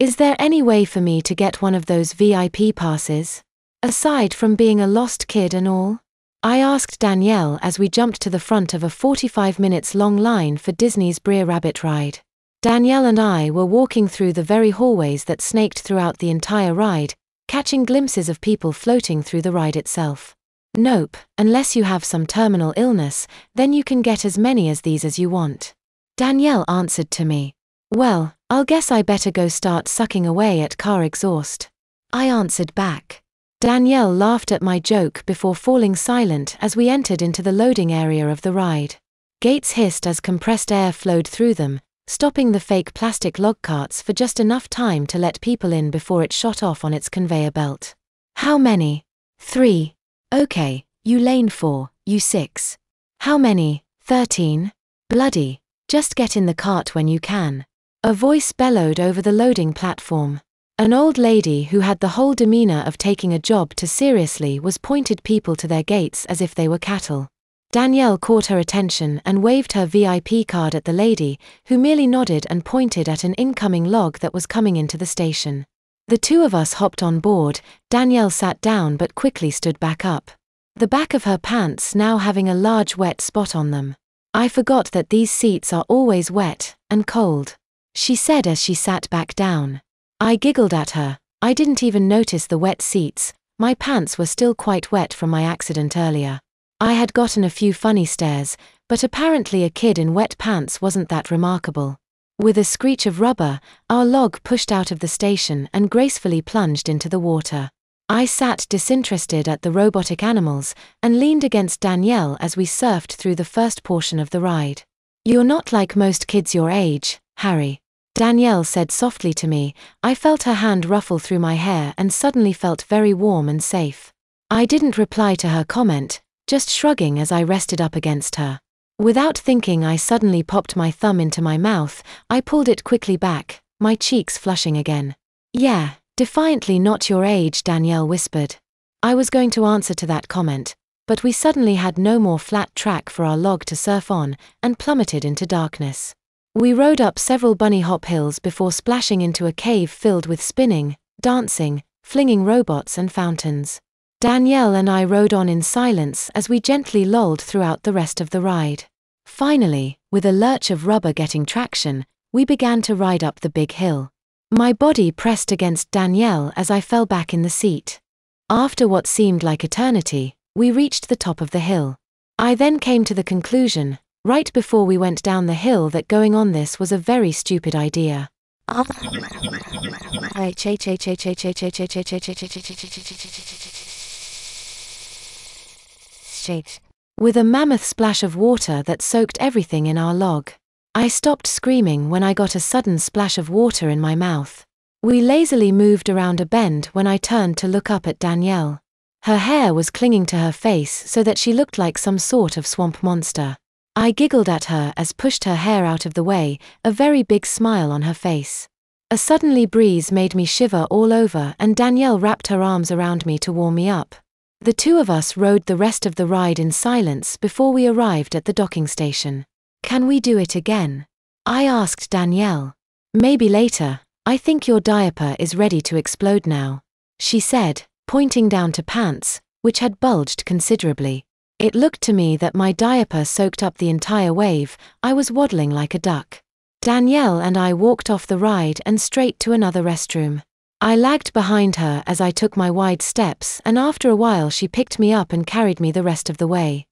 Is there any way for me to get one of those VIP passes? Aside from being a lost kid and all? I asked Danielle as we jumped to the front of a 45 minutes long line for Disney's Brer Rabbit ride. Danielle and I were walking through the very hallways that snaked throughout the entire ride, catching glimpses of people floating through the ride itself. Nope, unless you have some terminal illness, then you can get as many as these as you want. Danielle answered to me. Well, I'll guess I better go start sucking away at car exhaust. I answered back. Danielle laughed at my joke before falling silent as we entered into the loading area of the ride. Gates hissed as compressed air flowed through them, stopping the fake plastic log carts for just enough time to let people in before it shot off on its conveyor belt. How many? 3. Okay, you lane 4, you 6. How many? 13. Bloody. Just get in the cart when you can. A voice bellowed over the loading platform. An old lady who had the whole demeanor of taking a job too seriously was pointed people to their gates as if they were cattle. Danielle caught her attention and waved her VIP card at the lady, who merely nodded and pointed at an incoming log that was coming into the station. The two of us hopped on board. Danielle sat down but quickly stood back up, the back of her pants now having a large wet spot on them. I forgot that these seats are always wet and cold, she said as she sat back down. I giggled at her. I didn't even notice the wet seats. My pants were still quite wet from my accident earlier. I had gotten a few funny stares, but apparently a kid in wet pants wasn't that remarkable. With a screech of rubber, our log pushed out of the station and gracefully plunged into the water. I sat disinterested at the robotic animals and leaned against Danielle as we surfed through the first portion of the ride. You're not like most kids your age, Harry, Danielle said softly to me. I felt her hand ruffle through my hair and suddenly felt very warm and safe. I didn't reply to her comment, just shrugging as I rested up against her. Without thinking, I suddenly popped my thumb into my mouth. I pulled it quickly back, my cheeks flushing again. Yeah, defiantly not your age, Danielle whispered. I was going to answer to that comment, but we suddenly had no more flat track for our log to surf on and plummeted into darkness. We rode up several bunny hop hills before splashing into a cave filled with spinning, dancing, flinging robots and fountains. Danielle and I rode on in silence as we gently lolled throughout the rest of the ride. Finally, with a lurch of rubber getting traction, we began to ride up the big hill. My body pressed against Danielle as I fell back in the seat. After what seemed like eternity, we reached the top of the hill. I then came to the conclusion, right before we went down the hill, that going on this was a very stupid idea. With a mammoth splash of water that soaked everything in our log. I stopped screaming when I got a sudden splash of water in my mouth. We lazily moved around a bend when I turned to look up at Danielle. Her hair was clinging to her face so that she looked like some sort of swamp monster. I giggled at her as pushed her hair out of the way, a very big smile on her face. A suddenly breeze made me shiver all over and Danielle wrapped her arms around me to warm me up. The two of us rode the rest of the ride in silence before we arrived at the docking station. Can we do it again? I asked Danielle. Maybe later. I think your diaper is ready to explode now, she said, pointing down to pants, which had bulged considerably. It looked to me that my diaper soaked up the entire wave. I was waddling like a duck. Danielle and I walked off the ride and straight to another restroom. I lagged behind her as I took my wide steps, and after a while she picked me up and carried me the rest of the way.